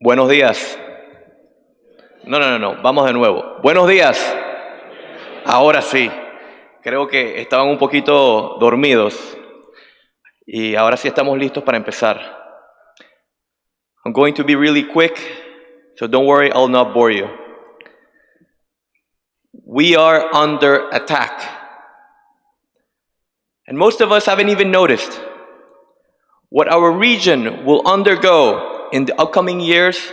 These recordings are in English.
Buenos días. No. Vamos de nuevo. Buenos días. Ahora sí. Creo que estaban un poquito dormidos. Y ahora sí estamos listos para empezar. I'm going to be really quick, so don't worry, I'll not bore you. We are under attack. And most of us haven't even noticed. What our region will undergo in the upcoming years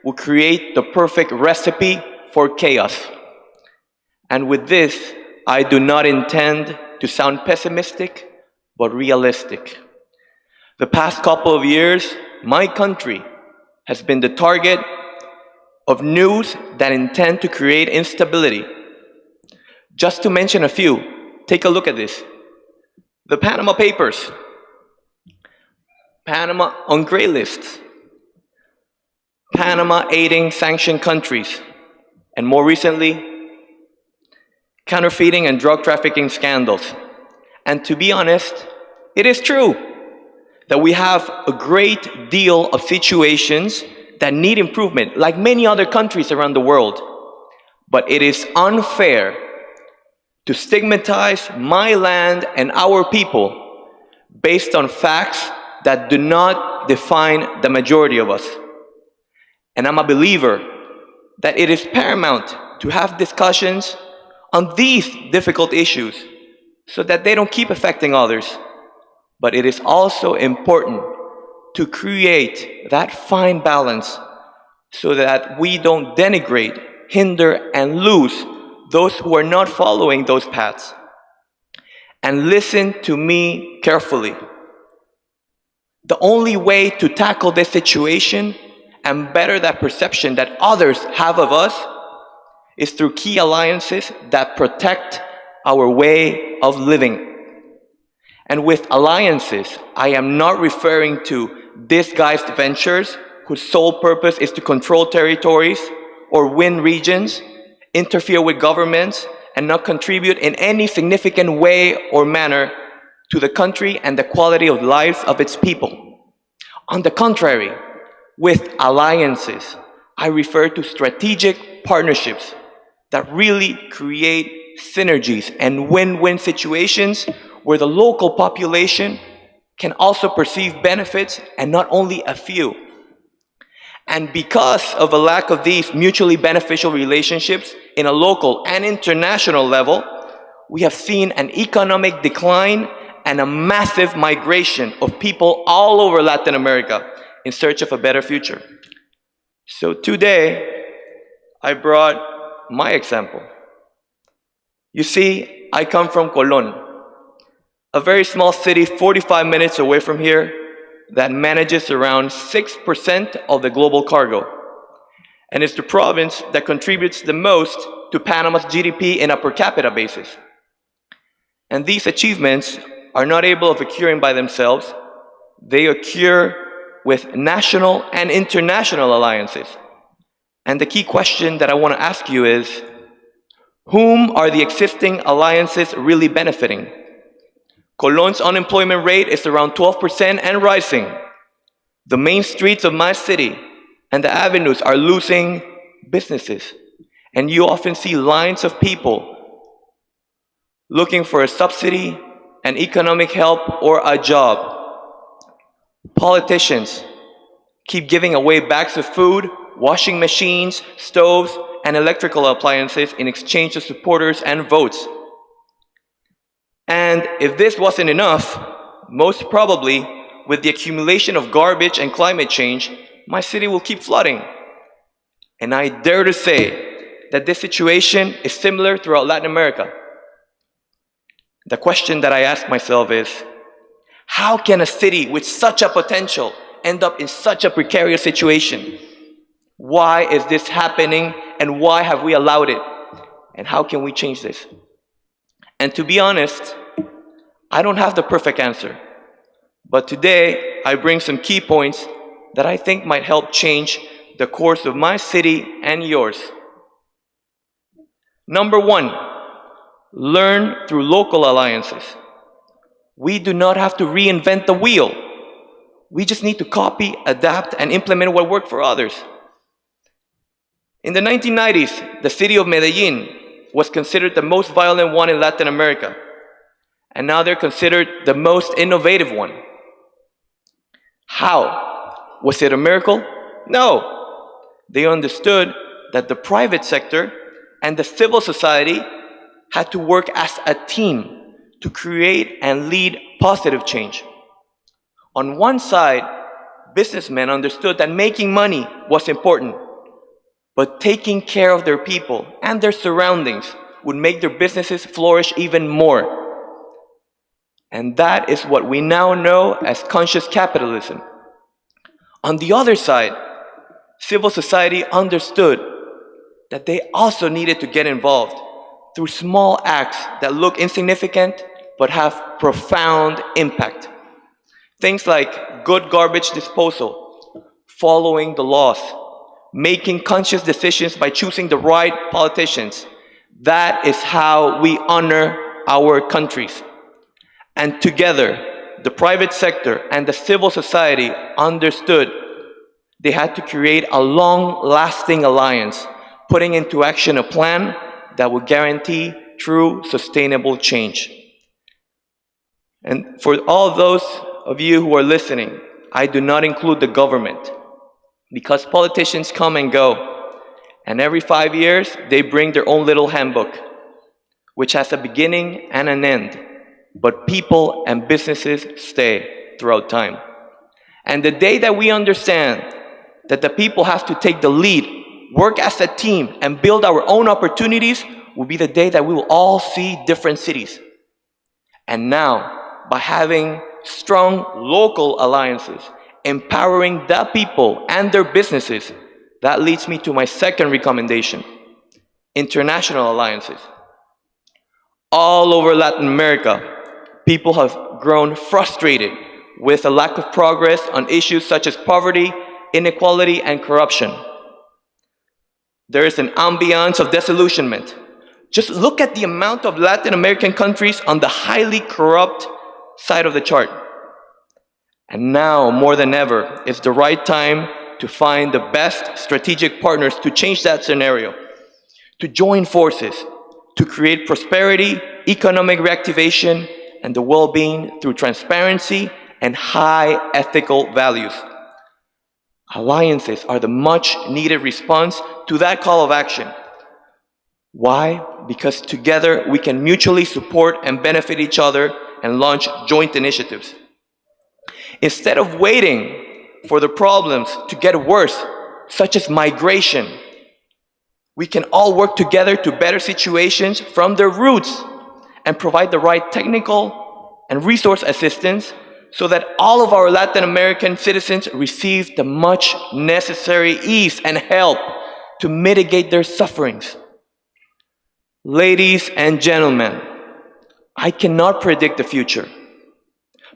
will create the perfect recipe for chaos. And with this, I do not intend to sound pessimistic, but realistic. The past couple of years, my country has been the target of news that intend to create instability. Just to mention a few, take a look at this. The Panama Papers, Panama on gray lists, Panama aiding sanctioned countries, and more recently, counterfeiting and drug trafficking scandals. And to be honest, it is true that we have a great deal of situations that need improvement, like many other countries around the world. But it is unfair to stigmatize my land and our people based on facts that do not define the majority of us. And I'm a believer that it is paramount to have discussions on these difficult issues so that they don't keep affecting others. But it is also important to create that fine balance so that we don't denigrate, hinder, and lose those who are not following those paths. And listen to me carefully. The only way to tackle this situation and better that perception that others have of us is through key alliances that protect our way of living. And with alliances, I am not referring to disguised ventures whose sole purpose is to control territories or win regions, interfere with governments, and not contribute in any significant way or manner to the country and the quality of life of its people. On the contrary, with alliances, I refer to strategic partnerships that really create synergies and win-win situations where the local population can also perceive benefits and not only a few. And because of a lack of these mutually beneficial relationships in a local and international level, we have seen an economic decline and a massive migration of people all over Latin America in search of a better future. So today, I brought my example. You see, I come from Colón, a very small city 45 minutes away from here that manages around 6% of the global cargo. And it's the province that contributes the most to Panama's GDP in a per capita basis. And these achievements are not able of occurring by themselves. They occur with national and international alliances. And the key question that I want to ask you is, whom are the existing alliances really benefiting? Colón's unemployment rate is around 12% and rising. The main streets of my city and the avenues are losing businesses. And you often see lines of people looking for a subsidy, an economic help, or a job. Politicians keep giving away bags of food, washing machines, stoves, and electrical appliances in exchange for supporters and votes. And if this wasn't enough, most probably, with the accumulation of garbage and climate change, my city will keep flooding. And I dare to say that this situation is similar throughout Latin America. The question that I ask myself is, how can a city with such a potential end up in such a precarious situation? Why is this happening, and why have we allowed it? And how can we change this? And to be honest, I don't have the perfect answer. But today, I bring some key points that I think might help change the course of my city and yours. Number one, learn through local alliances. We do not have to reinvent the wheel. We just need to copy, adapt, and implement what worked for others. In the 1990s, the city of Medellin was considered the most violent one in Latin America, and now they're considered the most innovative one. How? Was it a miracle? No. They understood that the private sector and the civil society had to work as a team to create and lead positive change. On one side, businessmen understood that making money was important, but taking care of their people and their surroundings would make their businesses flourish even more. And that is what we now know as conscious capitalism. On the other side, civil society understood that they also needed to get involved through small acts that look insignificant but have profound impact. Things like good garbage disposal, following the laws, making conscious decisions by choosing the right politicians. That is how we honor our countries. And together, the private sector and the civil society understood they had to create a long-lasting alliance, putting into action a plan that would guarantee true sustainable change. And for all those of you who are listening, I do not include the government, because politicians come and go, and every 5 years they bring their own little handbook, which has a beginning and an end, but people and businesses stay throughout time. And the day that we understand that the people have to take the lead, work as a team, and build our own opportunities will be the day that we will all see different cities. And now, by having strong local alliances, empowering the people and their businesses, that leads me to my second recommendation: international alliances. All over Latin America, people have grown frustrated with a lack of progress on issues such as poverty, inequality, and corruption. There is an ambiance of disillusionment. Just look at the amount of Latin American countries on the highly corrupt side of the chart. And now, more than ever, it's the right time to find the best strategic partners to change that scenario, to join forces, to create prosperity, economic reactivation, and the well-being through transparency and high ethical values. Alliances are the much-needed response to that call of action. Why? Because together we can mutually support and benefit each other and launch joint initiatives. Instead of waiting for the problems to get worse, such as migration, we can all work together to better situations from their roots and provide the right technical and resource assistance so that all of our Latin American citizens receive the much necessary ease and help to mitigate their sufferings. Ladies and gentlemen, I cannot predict the future.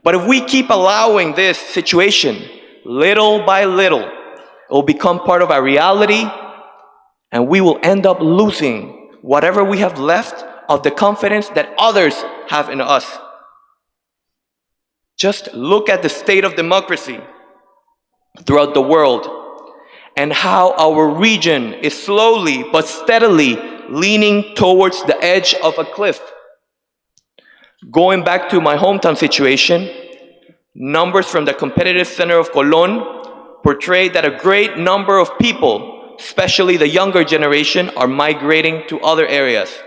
But if we keep allowing this situation, little by little, it will become part of our reality, and we will end up losing whatever we have left of the confidence that others have in us. Just look at the state of democracy throughout the world and how our region is slowly but steadily leaning towards the edge of a cliff. Going back to my hometown situation, numbers from the competitive center of Colón portray that a great number of people, especially the younger generation, are migrating to other areas.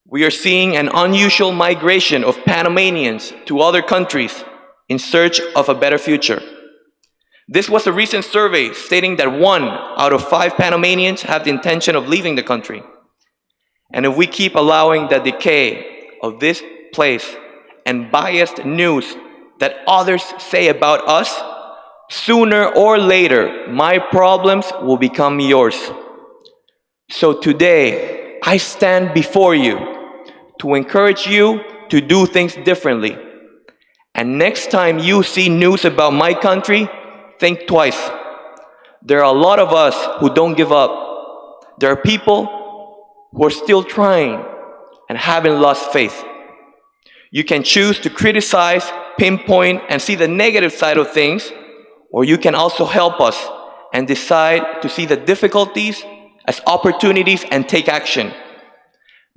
We are seeing an unusual migration of Panamanians to other countries in search of a better future. This was a recent survey stating that 1 out of 5 Panamanians have the intention of leaving the country. And if we keep allowing the decay of this place and biased news that others say about us, sooner or later, my problems will become yours. So today, I stand before you to encourage you to do things differently. And next time you see news about my country, think twice. There are a lot of us who don't give up. There are people who are still trying and haven't lost faith. You can choose to criticize, pinpoint, and see the negative side of things, or you can also help us and decide to see the difficulties as opportunities and take action.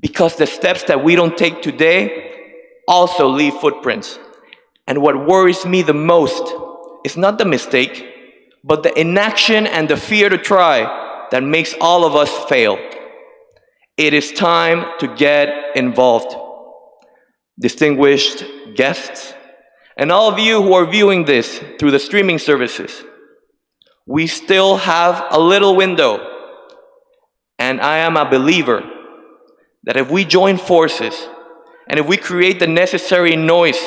Because the steps that we don't take today also leave footprints. And what worries me the most is not the mistake, but the inaction and the fear to try that makes all of us fail. It is time to get involved. Distinguished guests, and all of you who are viewing this through the streaming services, we still have a little window. And I am a believer that if we join forces, and if we create the necessary noise,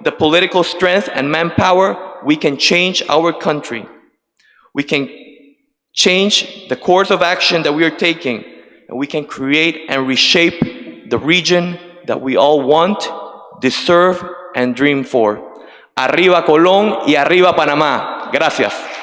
the political strength and manpower, we can change our country. We can change the course of action that we are taking, and we can create and reshape the region that we all want, deserve, and dream for. Arriba Colón y arriba Panamá. Gracias.